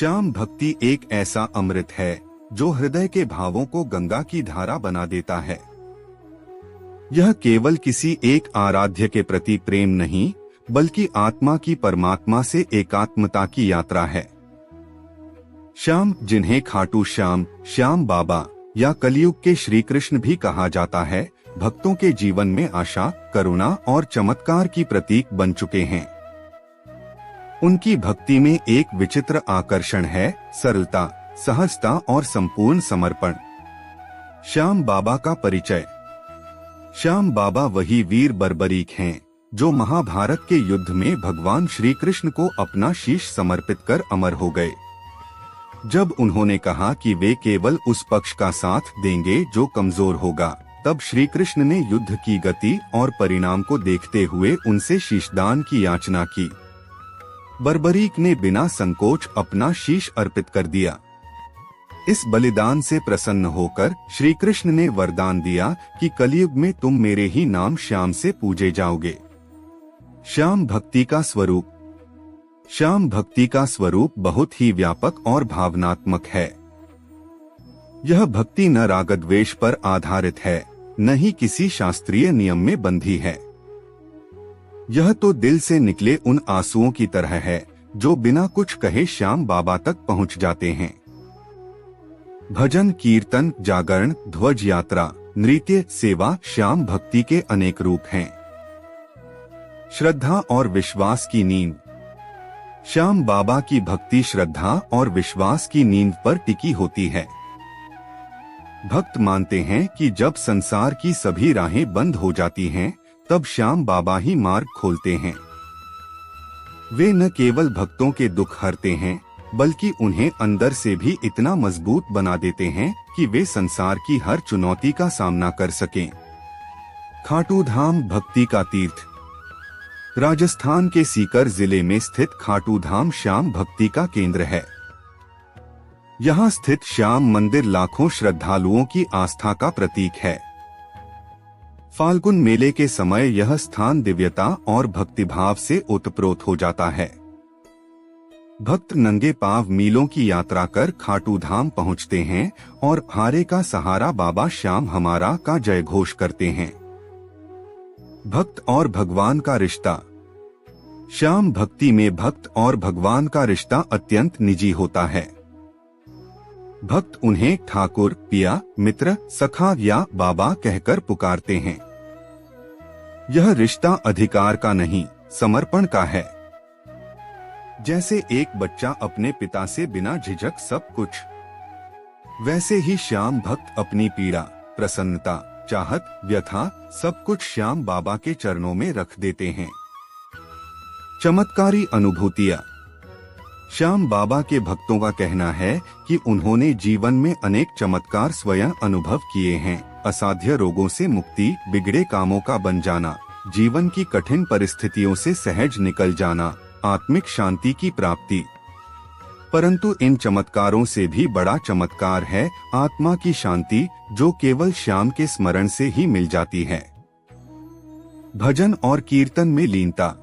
श्याम भक्ति एक ऐसा अमृत है जो हृदय के भावों को गंगा की धारा बना देता है। यह केवल किसी एक आराध्य के प्रति प्रेम नहीं, बल्कि आत्मा की परमात्मा से एकात्मता की यात्रा है। श्याम, जिन्हें खाटू श्याम, श्याम बाबा या कलयुग के श्री कृष्ण भी कहा जाता है, भक्तों के जीवन में आशा, करुणा और चमत्कार की प्रतीक बन चुके हैं। उनकी भक्ति में एक विचित्र आकर्षण है, सरलता, सहजता और संपूर्ण समर्पण। श्याम बाबा का परिचय। श्याम बाबा वही वीर बर्बरीक हैं जो महाभारत के युद्ध में भगवान श्री कृष्ण को अपना शीश समर्पित कर अमर हो गए। जब उन्होंने कहा कि वे केवल उस पक्ष का साथ देंगे जो कमजोर होगा, तब श्री कृष्ण ने युद्ध की गति और परिणाम को देखते हुए उनसे शीशदान की याचना की। बर्बरीक ने बिना संकोच अपना शीश अर्पित कर दिया। इस बलिदान से प्रसन्न होकर श्री कृष्ण ने वरदान दिया कि कलयुग में तुम मेरे ही नाम श्याम से पूजे जाओगे। श्याम भक्ति का स्वरूप। श्याम भक्ति का स्वरूप बहुत ही व्यापक और भावनात्मक है। यह भक्ति न रागद्वेष पर आधारित है, न ही किसी शास्त्रीय नियम में बंधी है। यह तो दिल से निकले उन आंसुओं की तरह है जो बिना कुछ कहे श्याम बाबा तक पहुंच जाते हैं। भजन, कीर्तन, जागरण, ध्वज यात्रा, नृत्य, सेवा श्याम भक्ति के अनेक रूप हैं। श्रद्धा और विश्वास की नींद। श्याम बाबा की भक्ति श्रद्धा और विश्वास की नींद पर टिकी होती है। भक्त मानते हैं कि जब संसार की सभी राहें बंद हो जाती हैं, तब श्याम बाबा ही मार्ग खोलते हैं। वे न केवल भक्तों के दुख हरते हैं, बल्कि उन्हें अंदर से भी इतना मजबूत बना देते हैं कि वे संसार की हर चुनौती का सामना कर सकें। खाटू धाम भक्ति का तीर्थ। राजस्थान के सीकर जिले में स्थित खाटू धाम श्याम भक्ति का केंद्र है। यहाँ स्थित श्याम मंदिर लाखों श्रद्धालुओं की आस्था का प्रतीक है। फाल्गुन मेले के समय यह स्थान दिव्यता और भक्तिभाव से ओतप्रोत हो जाता है। भक्त नंगे पांव मीलों की यात्रा कर खाटू धाम पहुंचते हैं और हारे का सहारा बाबा श्याम हमारा का जय घोष करते हैं। भक्त और भगवान का रिश्ता। श्याम भक्ति में भक्त और भगवान का रिश्ता अत्यंत निजी होता है। भक्त उन्हें ठाकुर, पिया, मित्र, सखा या बाबा कहकर पुकारते हैं। यह रिश्ता अधिकार का नहीं, समर्पण का है। जैसे एक बच्चा अपने पिता से बिना झिझक सब कुछ, वैसे ही श्याम भक्त अपनी पीड़ा, प्रसन्नता, चाहत, व्यथा सब कुछ श्याम बाबा के चरणों में रख देते हैं। चमत्कारी अनुभूतियां। श्याम बाबा के भक्तों का कहना है कि उन्होंने जीवन में अनेक चमत्कार स्वयं अनुभव किए हैं। असाध्य रोगों से मुक्ति, बिगड़े कामों का बन जाना, जीवन की कठिन परिस्थितियों से सहज निकल जाना, आत्मिक शांति की प्राप्ति। परंतु इन चमत्कारों से भी बड़ा चमत्कार है आत्मा की शांति, जो केवल श्याम के स्मरण से ही मिल जाती है। भजन और कीर्तन में लीनता।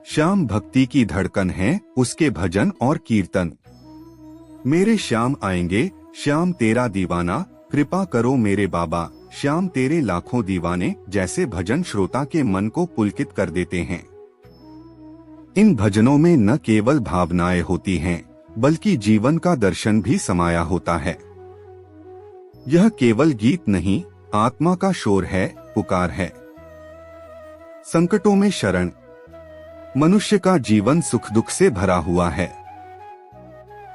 श्याम भक्ति की धड़कन है उसके भजन और कीर्तन। मेरे श्याम आएंगे, श्याम तेरा दीवाना, कृपा करो मेरे बाबा, श्याम तेरे लाखों दीवाने जैसे भजन श्रोता के मन को पुलकित कर देते हैं। इन भजनों में न केवल भावनाएं होती हैं, बल्कि जीवन का दर्शन भी समाया होता है। यह केवल गीत नहीं, आत्मा का शोर है, पुकार है। संकटों में शरण। मनुष्य का जीवन सुख दुख से भरा हुआ है।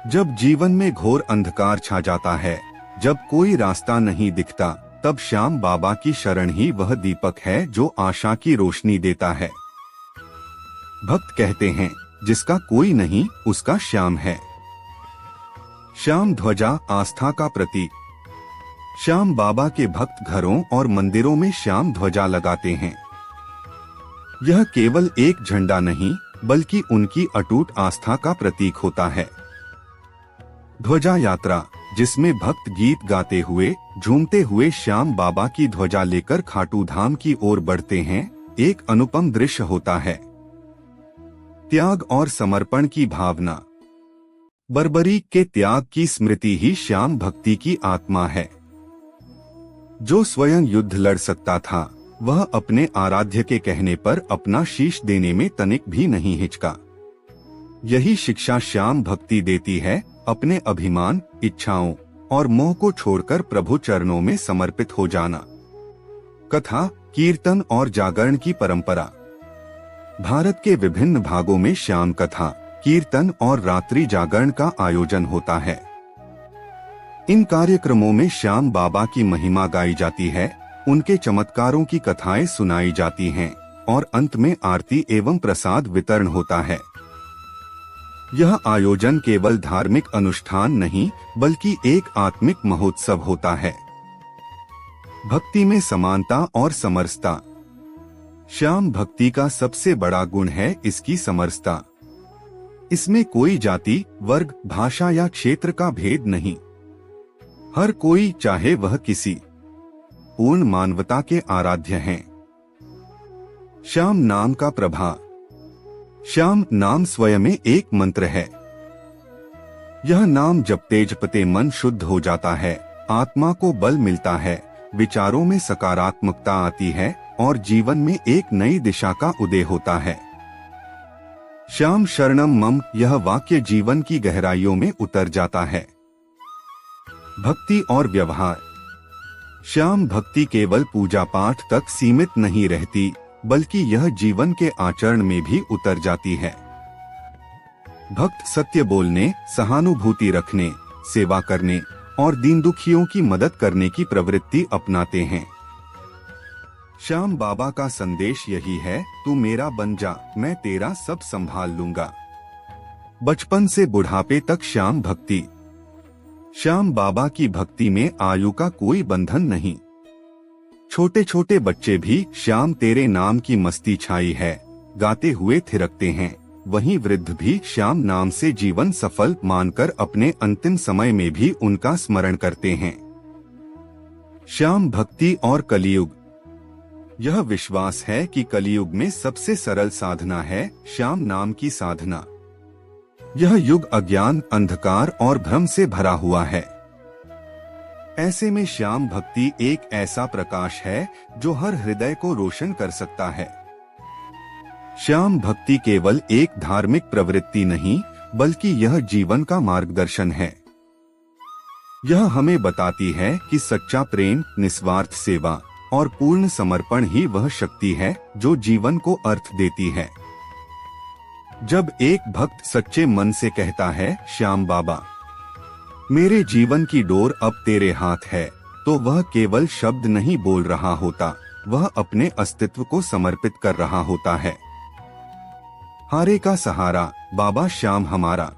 जब जीवन में घोर अंधकार छा जाता है, जब कोई रास्ता नहीं दिखता, तब श्याम बाबा की शरण ही वह दीपक है जो आशा की रोशनी देता है। भक्त कहते हैं, जिसका कोई नहीं उसका श्याम है। श्याम ध्वजा आस्था का प्रतीक। श्याम बाबा के भक्त घरों और मंदिरों में श्याम ध्वजा लगाते हैं। यह केवल एक झंडा नहीं, बल्कि उनकी अटूट आस्था का प्रतीक होता है। ध्वजा यात्रा, जिसमें भक्त गीत गाते हुए, झूमते हुए श्याम बाबा की ध्वजा लेकर खाटू धाम की ओर बढ़ते हैं, एक अनुपम दृश्य होता है। त्याग और समर्पण की भावना। बर्बरीक के त्याग की स्मृति ही श्याम भक्ति की आत्मा है। जो स्वयं युद्ध लड़ सकता था, वह अपने आराध्य के कहने पर अपना शीश देने में तनिक भी नहीं हिचका। यही शिक्षा श्याम भक्ति देती है, अपने अभिमान, इच्छाओं और मोह को छोड़कर प्रभु चरणों में समर्पित हो जाना। कथा, कीर्तन और जागरण की परंपरा। भारत के विभिन्न भागों में श्याम कथा, कीर्तन और रात्रि जागरण का आयोजन होता है। इन कार्यक्रमों में श्याम बाबा की महिमा गाई जाती है, उनके चमत्कारों की कथाएं सुनाई जाती हैं और अंत में आरती एवं प्रसाद वितरण होता है। यह आयोजन केवल धार्मिक अनुष्ठान नहीं, बल्कि एक आत्मिक महोत्सव होता है। भक्ति में समानता और समरसता। श्याम भक्ति का सबसे बड़ा गुण है इसकी समरसता। इसमें कोई जाति, वर्ग, भाषा या क्षेत्र का भेद नहीं। हर कोई, चाहे वह किसी पूर्ण मानवता के आराध्य हैं। श्याम नाम का प्रभाव। श्याम नाम स्वयं में एक मंत्र है। यह नाम जपते जपते मन शुद्ध हो जाता है, आत्मा को बल मिलता है, विचारों में सकारात्मकता आती है और जीवन में एक नई दिशा का उदय होता है। श्याम शरणम मम, यह वाक्य जीवन की गहराइयों में उतर जाता है। भक्ति और व्यवहार। श्याम भक्ति केवल पूजा पाठ तक सीमित नहीं रहती, बल्कि यह जीवन के आचरण में भी उतर जाती है। भक्त सत्य बोलने, सहानुभूति रखने, सेवा करने और दीन दुखियों की मदद करने की प्रवृत्ति अपनाते हैं। श्याम बाबा का संदेश यही है, तू मेरा बन जा, मैं तेरा सब संभाल लूंगा। बचपन से बुढ़ापे तक श्याम भक्ति। श्याम बाबा की भक्ति में आयु का कोई बंधन नहीं। छोटे छोटे बच्चे भी श्याम तेरे नाम की मस्ती छाई है गाते हुए थिरकते हैं। वहीं वृद्ध भी श्याम नाम से जीवन सफल मानकर अपने अंतिम समय में भी उनका स्मरण करते हैं। श्याम भक्ति और कलियुग। यह विश्वास है कि कलियुग में सबसे सरल साधना है श्याम नाम की साधना। यह युग अज्ञान, अंधकार और भ्रम से भरा हुआ है। ऐसे में श्याम भक्ति एक ऐसा प्रकाश है जो हर हृदय को रोशन कर सकता है। श्याम भक्ति केवल एक धार्मिक प्रवृत्ति नहीं, बल्कि यह जीवन का मार्गदर्शन है। यह हमें बताती है कि सच्चा प्रेम, निस्वार्थ सेवा और पूर्ण समर्पण ही वह शक्ति है जो जीवन को अर्थ देती है। जब एक भक्त सच्चे मन से कहता है, श्याम बाबा मेरे जीवन की डोर अब तेरे हाथ है, तो वह केवल शब्द नहीं बोल रहा होता, वह अपने अस्तित्व को समर्पित कर रहा होता है। हारे का सहारा, बाबा श्याम हमारा।